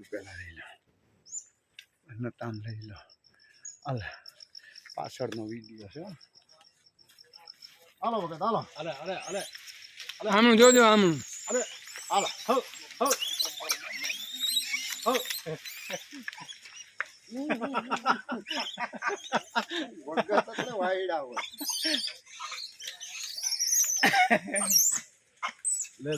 પહેલાં લઈ લો નતાન લઈ લો હાલે પાછળનો વિડીયો છે હાલો વખત હાલો આમનું જોજો આમનું હાલો હો હો હો વગત એટલે વાયડા હોય લે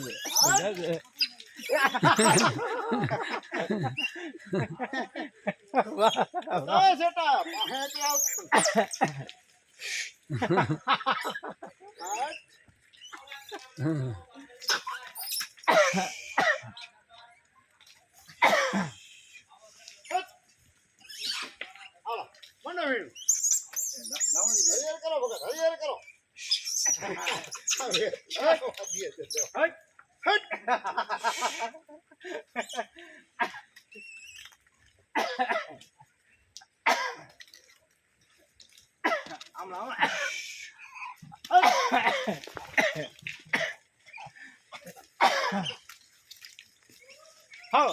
સેટા પાહેથી આવતું હાલો મને વીણું હરિયર કરો ભગત હરિયર કરો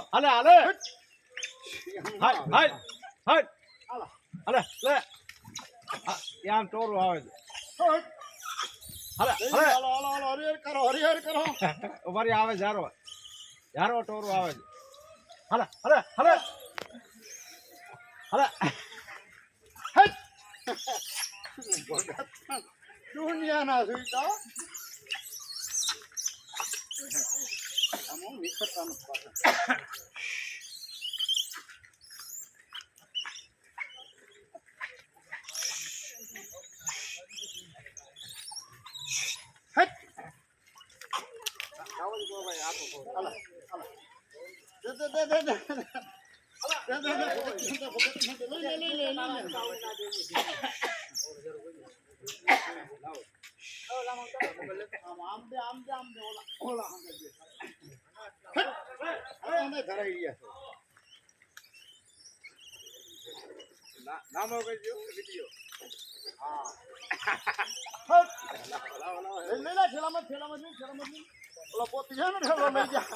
હાલે હાલે હાલ હાલ હાલ હાલે લે આમ ટોરું આવે છે હાલે હાલે હાલો હાલો હાલો હરિયર કરો ઉભારી આવે જારો જારો ટોરું આવે છે હાલે હાલે હાલે હાલે દુનિયાના સુઈતા આમાં નિખરતાનું નામ કહેજો વિડિયો ઓલા પોતી છે ને ઠેલો લઈ જા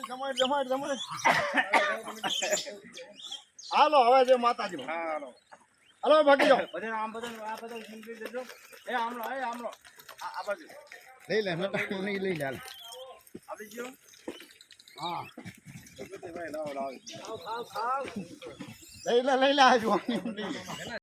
જમાડ હાલો હવે જે માતાજી હાલો હાલો ભાગી જાઓ બધા આમ બધા આ બધા સિંગલ દેજો એ આમલો આ બાજુ લઈ લે નટા નહીં લઈ લે આવી ગયો હા ભાઈ લાવ લઈ લે આજુ